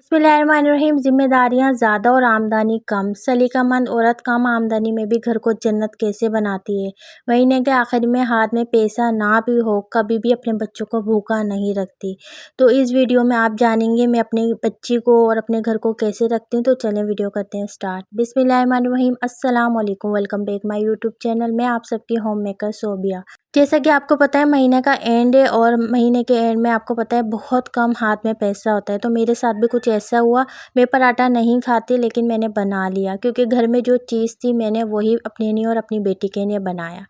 बिस्मिल्लाहिर्रहमानिर्रहीम। जिम्मेदारियां ज़्यादा और आमदनी कम। सलीकामंद औरत कम आमदनी में भी घर को जन्नत कैसे बनाती है। महीने के आखिर में हाथ में पैसा ना भी हो, कभी भी अपने बच्चों को भूखा नहीं रखती। तो इस वीडियो में आप जानेंगे मैं अपने बच्ची को और अपने घर को कैसे रखती हूँ। तो चलें वीडियो करते हैं स्टार्ट। बिस्मिल्लाहिर्रहमानिर्रहीम। अस्सलाम वालेकुम। Welcome back my YouTube channel में आप सबकी होम मेकर सोबिया। जैसा कि आपको पता है महीने का एंड है और महीने के एंड में आपको पता है बहुत कम हाथ में पैसा होता है। तो मेरे साथ भी कुछ ऐसा हुआ। मैं पराठा नहीं खाती लेकिन मैंने बना लिया क्योंकि घर में जो चीज़ थी मैंने वही अपने लिए और अपनी बेटी के लिए बनाया।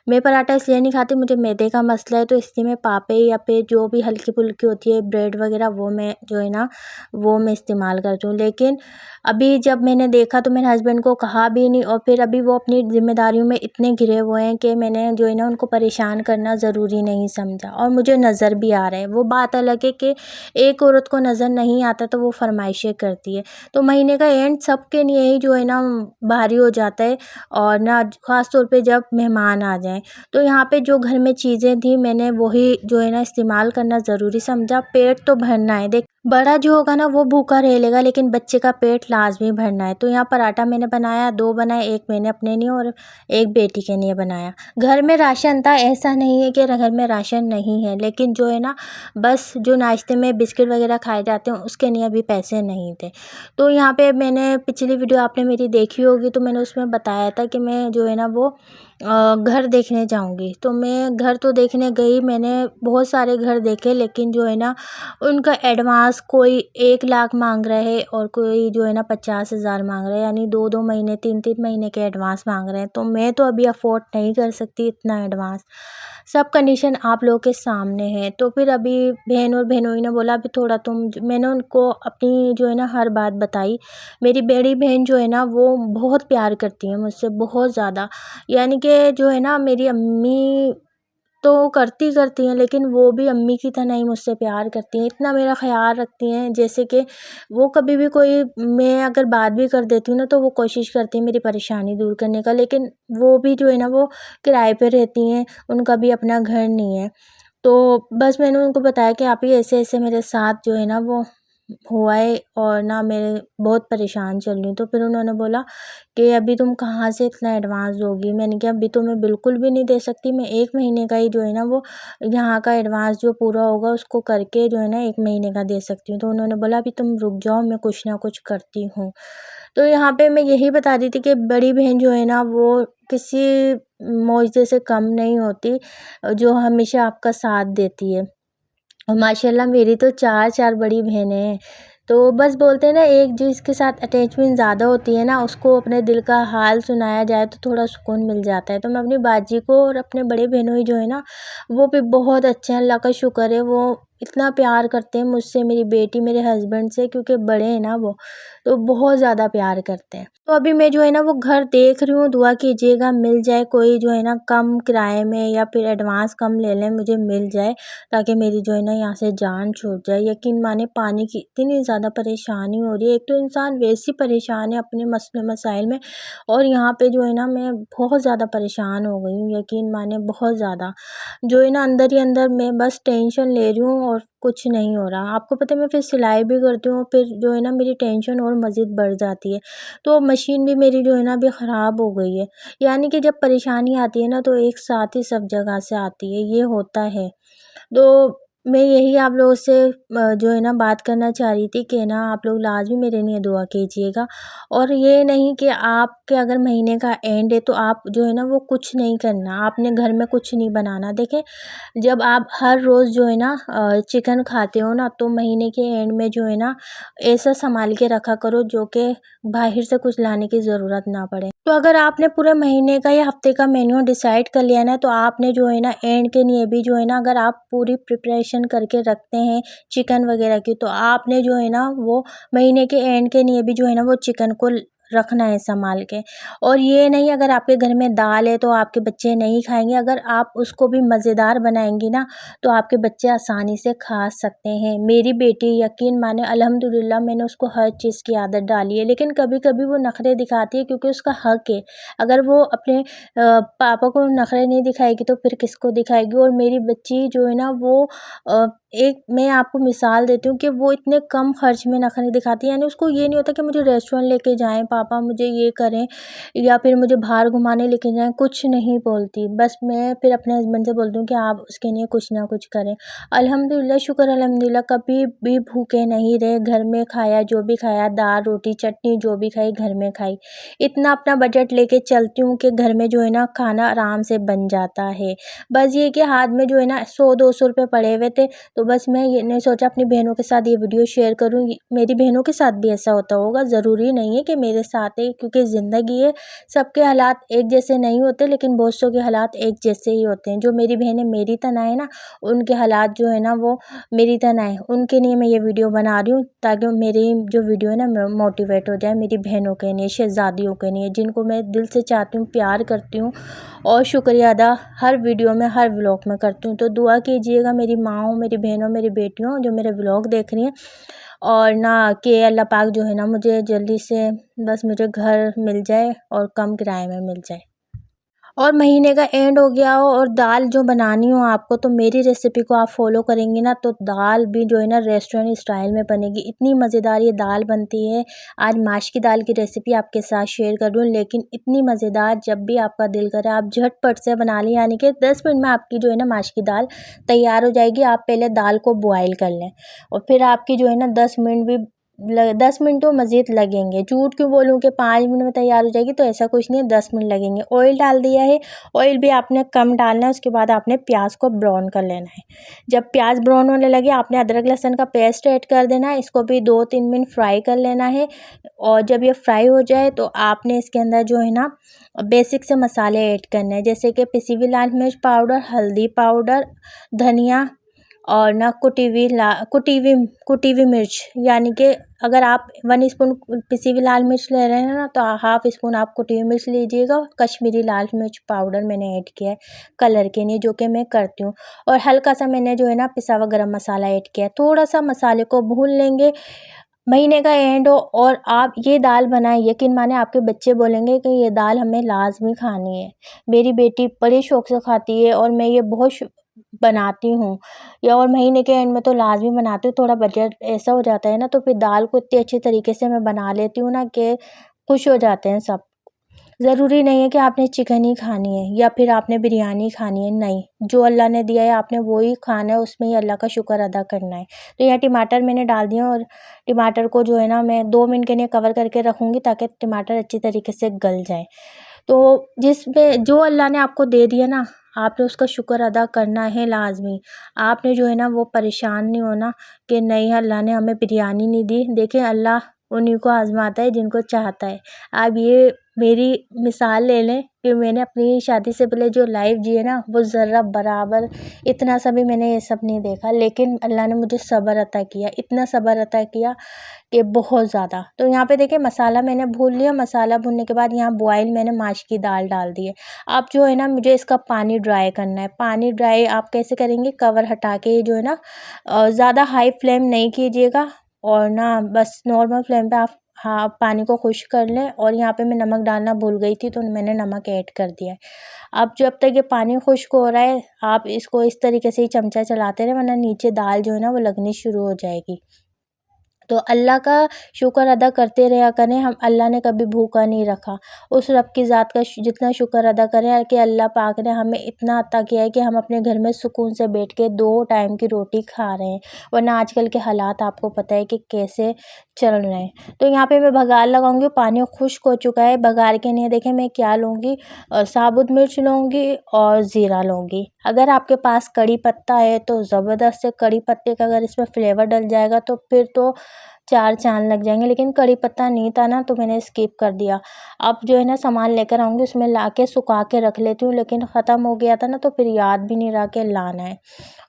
मैं पराठा इसलिए नहीं खाती, मुझे मैदे का मसला है, तो इसलिए मैं पापे या फिर जो भी हल्की फुल्की होती है ब्रेड वगैरह वो मैं जो है ना वो मैं इस्तेमाल करती हूँ। लेकिन अभी जब मैंने देखा तो मेरे हस्बैंड को कहा भी नहीं और फिर अभी वो अपनी ज़िम्मेदारियों में इतने घिरे हुए हैं कि मैंने जो है ना उनको परेशान करना ज़रूरी नहीं समझा और मुझे नज़र भी आ रहा है। वो बात अलग है कि एक औरत को नज़र नहीं आता तो वो फरमाइशें करती है। तो महीने का एंड सबके लिए ही जो है ना भारी हो जाता है और ना ख़ास तौर पे जब मेहमान आ जाएँ। तो यहाँ पे जो घर में चीज़ें थी मैंने वही जो है ना इस्तेमाल करना ज़रूरी समझा। पेट तो भरना है, देख बड़ा जो होगा ना वो भूखा रह लेगा लेकिन बच्चे का पेट लाजमी भरना है। तो यहाँ पराठा मैंने बनाया, 2 बनाए, 1 मैंने अपने लिए और 1 बेटी के लिए बनाया। घर में राशन था, ऐसा नहीं है कि घर में राशन नहीं है, लेकिन जो है ना बस जो नाश्ते में बिस्किट वगैरह खाए जाते हैं उसके लिए अभी पैसे नहीं थे। तो यहाँ पे मैंने पिछली वीडियो आपने मेरी देखी होगी तो मैंने उसमें बताया था कि मैं जो है ना वो घर देखने जाऊंगी। तो मैं घर तो देखने गई, मैंने बहुत सारे घर देखे लेकिन जो है ना उनका एडवांस कोई 1 लाख मांग रहा है और कोई जो है ना 50,000 मांग रहा है, यानी 2-2 महीने 3-3 महीने के एडवांस मांग रहे हैं। तो मैं तो अभी अफोर्ड नहीं कर सकती इतना एडवांस। सब कंडीशन आप लोगों के सामने है। तो फिर अभी बहन और बहनोई ने बोला अभी थोड़ा मैंने उनको अपनी जो है ना हर बात बताई। मेरी बड़ी बहन जो है ना वो बहुत प्यार करती है मुझसे, बहुत ज़्यादा, यानी कि जो है ना मेरी अम्मी तो करती हैं लेकिन वो भी अम्मी की तरह ही मुझसे प्यार करती हैं, इतना मेरा ख़्याल रखती हैं। जैसे कि वो कभी भी कोई मैं अगर बात भी कर देती हूँ ना तो वो कोशिश करती हैं मेरी परेशानी दूर करने का, लेकिन वो भी जो है ना वो किराए पे रहती हैं, उनका भी अपना घर नहीं है। तो बस मैंने उनको बताया कि आप ही ऐसे-ऐसे मेरे साथ जो है ना वो हुआ है और ना मैं बहुत परेशान चल रही हूँ। तो फिर उन्होंने बोला कि अभी तुम कहाँ से इतना एडवांस दोगी? मैंने कहा अभी तो मैं बिल्कुल भी नहीं दे सकती, मैं 1 महीने का ही जो है ना वो यहाँ का एडवांस जो पूरा होगा उसको करके जो है ना 1 महीने का दे सकती हूँ। तो उन्होंने बोला अभी तुम रुक जाओ, मैं कुछ ना कुछ करती हूँ। तो यहाँ पे मैं यही बता रही थी कि बड़ी बहन जो है ना वो किसी मोअज़्ज़े से कम नहीं होती, जो हमेशा आपका साथ देती है। और माशाल्लाह मेरी तो 4-4 बड़ी बहनें हैं। तो बस बोलते हैं ना एक जिसके साथ अटैचमेंट ज़्यादा होती है ना उसको अपने दिल का हाल सुनाया जाए तो थोड़ा सुकून मिल जाता है। तो मैं अपनी बाजी को और अपने बड़े बहनोई जो है ना वो भी बहुत अच्छे हैं, अल्लाह का शुक्र है, वो इतना प्यार करते हैं मुझसे, मेरी बेटी, मेरे हस्बैंड से, क्योंकि बड़े हैं ना वो, तो बहुत ज़्यादा प्यार करते हैं। तो अभी मैं जो है ना वो घर देख रही हूँ, दुआ कीजिएगा मिल जाए कोई जो है ना कम किराए में या फिर एडवांस कम ले लें, मुझे मिल जाए ताकि मेरी जो है ना यहाँ से जान छूट जाए। यकीन माने पानी की इतनी ज़्यादा परेशानी हो रही है, एक तो इंसान वैसे ही परेशान है अपने मसले मसाइल में और यहाँ पे जो है ना मैं बहुत ज़्यादा परेशान हो गई हूँ, यकीन माने बहुत ज़्यादा। जो है ना अंदर ही अंदर मैं बस टेंशन ले रही हूँ और कुछ नहीं हो रहा। आपको पता है मैं फिर सिलाई भी करती हूँ, फिर जो है ना मेरी टेंशन और मज़ीद बढ़ जाती है। तो मशीन भी मेरी जो है ना अभी ख़राब हो गई है। यानी कि जब परेशानी आती है ना तो एक साथ ही सब जगह से आती है, ये होता है। तो मैं यही आप लोगों से जो है ना बात करना चाह रही थी कि ना आप लोग लाज़मी मेरे लिए दुआ कीजिएगा और ये नहीं कि आपके अगर महीने का एंड है तो आप जो है ना वो कुछ नहीं करना, आपने घर में कुछ नहीं बनाना। देखें जब आप हर रोज़ जो है ना चिकन खाते हो ना तो महीने के एंड में जो है ना ऐसा संभाल के रखा करो जो कि बाहर से कुछ लाने की ज़रूरत ना पड़े। तो अगर आपने पूरे महीने का या हफ्ते का मेन्यू डिसाइड कर लिया ना तो आपने जो है ना एंड के लिए भी जो है ना अगर आप पूरी प्रिपरेशन करके रखते हैं चिकन वगैरह की तो आपने जो है ना वो महीने के एंड के लिए भी जो है ना वो चिकन को रखना है संभाल के। और ये नहीं अगर आपके घर में दाल है तो आपके बच्चे नहीं खाएंगे, अगर आप उसको भी मज़ेदार बनाएंगी ना तो आपके बच्चे आसानी से खा सकते हैं। मेरी बेटी यकीन माने अल्हम्दुलिल्लाह मैंने उसको हर चीज़ की आदत डाली है, लेकिन कभी कभी वो नखरे दिखाती है क्योंकि उसका हक है। अगर वो अपने पापा को नखरे नहीं दिखाएगी तो फिर किसको दिखाएगी। और मेरी बच्ची जो है ना वो एक मैं आपको मिसाल देती हूँ कि वो इतने कम खर्च में नखरे दिखाती है, यानी उसको ये नहीं होता कि मुझे रेस्टोरेंट लेके जाएँ पापा, मुझे ये करें या फिर मुझे बाहर घुमाने लेके जाएँ, कुछ नहीं बोलती। बस मैं फिर अपने हस्बैंड से बोलती हूँ कि आप उसके लिए कुछ ना कुछ करें। अल्हम्दुलिल्लाह, शुक्र अल्हम्दुलिल्लाह, कभी भी भूखे नहीं रहे। घर में खाया जो भी खाया, दाल रोटी चटनी जो भी खाई घर में खाई। इतना अपना बजट लेके चलती हूँ कि घर में जो है ना खाना आराम से बन जाता है। बस ये कि हाथ में जो है ना 100-200 रुपए पड़े हुए थे, तो बस मैं ये ने सोचा अपनी बहनों के साथ ये वीडियो शेयर करूँ। मेरी बहनों के साथ भी ऐसा होता होगा, ज़रूरी नहीं है कि मेरे साथ ही, क्योंकि ज़िंदगी है, सबके हालात एक जैसे नहीं होते, लेकिन बहुत सौ के हालात एक जैसे ही होते हैं। जो मेरी बहनें मेरी तरह है ना, उनके हालात जो है ना वो मेरी तरह है। उनके लिए मैं ये वीडियो बना रही हूँ ताकि मेरी जो वीडियो है ना मोटिवेट हो जाए, मेरी बहनों के लिए, शहज़ादियों के लिए, जिनको मैं दिल से चाहती हूँ, प्यार करती हूँ और शुक्रिया अदा हर वीडियो में, हर व्लॉग में करती हूँ। तो दुआ कीजिएगा मेरी माँओं, मेरी बहनों, मेरी बेटियों जो मेरे व्लॉग देख रही हैं, और ना कि अल्लाह पाक जो है ना मुझे जल्दी से बस मुझे घर मिल जाए और कम किराए में मिल जाए। और महीने का एंड हो गया हो और दाल जो बनानी हो आपको, तो मेरी रेसिपी को आप फॉलो करेंगी ना, तो दाल भी जो है ना रेस्टोरेंट स्टाइल में बनेगी। इतनी मज़ेदार ये दाल बनती है। आज माश की दाल की रेसिपी आपके साथ शेयर कर रही हूँ, लेकिन इतनी मज़ेदार, जब भी आपका दिल करे आप झटपट से बना लें, यानी कि 10 मिनट में आपकी जो है ना माश की दाल तैयार हो जाएगी। आप पहले दाल को बॉयल कर लें और फिर आपकी जो है ना 10 मिनट भी 10 मिनट तो मज़ीद लगेंगे। झूठ क्यों बोलूँ कि 5 मिनट में तैयार हो जाएगी, तो ऐसा कुछ नहीं है, 10 मिनट लगेंगे। ऑयल डाल दिया है, ऑयल भी आपने कम डालना है। उसके बाद आपने प्याज को ब्राउन कर लेना है। जब प्याज ब्राउन होने लगे, आपने अदरक लहसुन का पेस्ट ऐड कर देना है। इसको भी 2-3 मिनट फ्राई कर लेना है और जब ये फ्राई हो जाए तो आपने इसके अंदर जो है ना बेसिक से मसाले ऐड करने हैं, जैसे कि पिसी हुई लाल मिर्च पाउडर, हल्दी पाउडर, धनिया और ना कुटी हुई मिर्च, यानी कि अगर आप 1 स्पून पिसी हुई लाल मिर्च ले रहे हैं ना, तो हाफ स्पून आप कुटी हुई मिर्च लीजिएगा। कश्मीरी लाल मिर्च पाउडर मैंने ऐड किया है कलर के लिए, जो कि मैं करती हूँ। और हल्का सा मैंने जो है ना पिसा हुआ गरम मसाला ऐड किया है। थोड़ा सा मसाले को भून लेंगे। महीने का एंड हो और आप ये दाल बनाएं, यकीन माने आपके बच्चे बोलेंगे कि ये दाल हमें लाजमी खानी है। मेरी बेटी बड़े शौक से खाती है और मैं ये बहुत बनाती हूँ, या और महीने के एंड में तो लाजमी बनाती हूँ। थोड़ा बजट ऐसा हो जाता है ना, तो फिर दाल को इतने अच्छे तरीके से मैं बना लेती हूँ ना कि खुश हो जाते हैं सब। ज़रूरी नहीं है कि आपने चिकन ही खानी है या फिर आपने बिरयानी खानी है, नहीं। जो अल्लाह ने दिया है आपने वो ही खाना है, उसमें ही अल्लाह का शुक्र अदा करना है। तो यहाँ टमाटर मैंने डाल दिए और टमाटर को जो है ना मैं 2 मिनट के लिए कवर करके रखूँगी ताकि टमाटर अच्छी तरीके से गल जाए। तो जिसमें जो अल्लाह ने आपको दे दिया ना, आपने उसका शुक्र अदा करना है लाज़मी। आपने जो है ना वो परेशान नहीं होना कि नहीं अल्लाह ने हमें बिरयानी नहीं दी। देखिए अल्लाह उन्हीं को आज़माता है जिनको चाहता है। आप ये मेरी मिसाल ले लें कि मैंने अपनी शादी से पहले जो लाइफ़ जी है ना, वो ज़र्रा बराबर इतना सा भी मैंने ये सब नहीं देखा, लेकिन अल्लाह ने मुझे सब्र अता किया, इतना सब्र अता किया कि बहुत ज़्यादा। तो यहाँ पे देखिए मसाला मैंने भून लिया। मसाला भूनने के बाद यहाँ बॉयल मैंने माश की दाल डाल दी है। अब जो है ना मुझे इसका पानी ड्राई करना है। पानी ड्राई आप कैसे करेंगे, कवर हटा के जो है ना ज़्यादा हाई फ्लेम नहीं कीजिएगा और ना बस नॉर्मल फ्लेम पे आप हाँ पानी को खुश्क कर लें। और यहाँ पे मैं नमक डालना भूल गई थी, तो मैंने नमक ऐड कर दिया है। अब जब तक ये पानी खुश्क हो रहा है, आप इसको इस तरीके से ही चमचा चलाते रहें, वरना नीचे दाल जो है ना वो लगनी शुरू हो जाएगी। तो अल्लाह का शुक्र अदा करते रहा करें। हम अल्लाह ने कभी भूखा नहीं रखा। उस रब की ज़ात का जितना शुक्र अदा करें कि अल्लाह पाक ने हमें इतना अता किया है कि हम अपने घर में सुकून से बैठ के 2 टाइम की रोटी खा रहे हैं। वरना आजकल के हालात आपको पता है कि कैसे चल रहे हैं। तो यहाँ पे मैं बघार लगाऊंगी। पानी खुश्क हो चुका है। बघार के लिए देखें मैं क्या लूँगी, साबुत मिर्च लूँगी और ज़ीरा लूँगी। अगर आपके पास कड़ी पत्ता है तो ज़बरदस्त है। कड़ी पत्ते का अगर इसमें फ्लेवर डल जाएगा तो फिर तो 4 चाँद लग जाएंगे, लेकिन कड़ी पत्ता नहीं था ना, तो मैंने स्किप कर दिया। अब जो है ना सामान लेकर आऊँगी, उसमें ला के सुखा के रख लेती हूँ, लेकिन ख़त्म हो गया था ना, तो फिर याद भी नहीं रहा कि लाना है।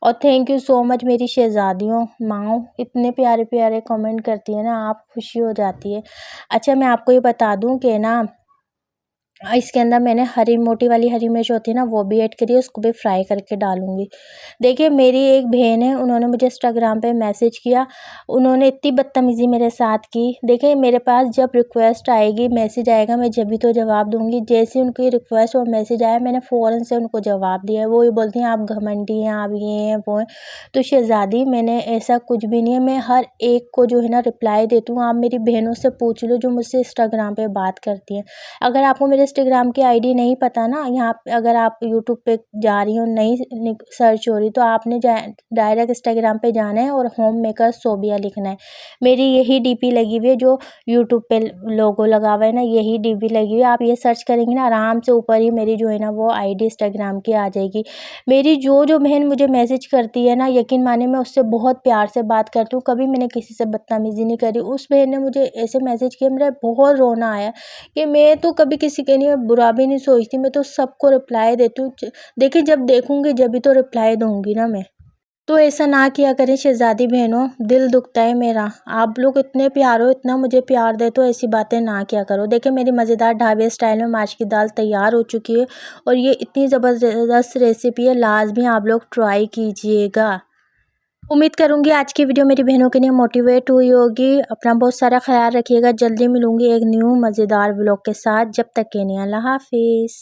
और थैंक यू सो मच मेरी शहज़ादियों, माँओं, इतने प्यारे प्यारे कमेंट करती है ना आप, खुशी हो जाती है। अच्छा मैं आपको ये बता दूँ कि ना इसके अंदर मैंने मोटी वाली हरी मिर्च होती है ना, वो भी ऐड करी है, उसको भी फ्राई करके डालूँगी। देखिए मेरी एक बहन है, उन्होंने मुझे इंस्टाग्राम पे मैसेज किया, उन्होंने इतनी बदतमीज़ी मेरे साथ की। देखिए मेरे पास जब रिक्वेस्ट आएगी, मैसेज आएगा, मैं जब भी तो जवाब दूँगी। जैसे उनकी रिक्वेस्ट और मैसेज आया, मैंने फ़ौरन से उनको जवाब दिया है। वो ये बोलती हैं आप घमंडी हैं, आप ये हैं, वो हैं। तो शहज़ादी मैंने ऐसा कुछ भी नहीं है, मैं हर एक को जो है ना रिप्लाई देती हूँ। आप मेरी बहनों से पूछ लो जो मुझसे इंस्टाग्राम पे बात करती हैं। अगर आपको मेरे इंस्टाग्राम की आईडी नहीं पता ना, यहाँ पे अगर आप यूट्यूब पे जा रही हो, नहीं सर्च हो रही, तो आपने डायरेक्ट इंस्टाग्राम पे जाना है और होम मेकर सोबिया लिखना है। मेरी यही डीपी लगी हुई है, जो यूट्यूब पे लोगो लगा हुआ है ना, यही डीपी लगी हुई है। आप ये सर्च करेंगे ना, आराम से ऊपर ही मेरी जो है ना वो आईडी इंस्टाग्राम की आ जाएगी। मेरी जो बहन मुझे मैसेज करती है ना, यकीन मानिए मैं उससे बहुत प्यार से बात करती हूँ, कभी मैंने किसी से बदतमीज़ी नहीं करी। उस बहन ने मुझे ऐसे मैसेज किया, मेरा बहुत रोना आया कि मैं तो कभी किसी के लिए बुरा भी नहीं सोचती, मैं तो सबको रिप्लाई देती हूँ। देखिए जब देखूँगी जब भी तो रिप्लाई दूँगी ना मैं। तो ऐसा ना किया करें शहज़ादी बहनों, दिल दुखता है मेरा। आप लोग इतने प्यारे हो, इतना मुझे प्यार देते हो, ऐसी बातें ना किया करो। देखिए मेरी मज़ेदार ढाबे स्टाइल में माश की दाल तैयार हो चुकी है और ये इतनी ज़बरदस्त रेसिपी है, लाज़मी आप लोग ट्राई कीजिएगा। उम्मीद करूँगी आज की वीडियो मेरी बहनों के लिए मोटिवेट हुई होगी। अपना बहुत सारा ख़्याल रखिएगा। जल्दी मिलूँगी एक न्यू मज़ेदार व्लॉग के साथ। जब तक के लिए अल्लाह हाफ़िज़।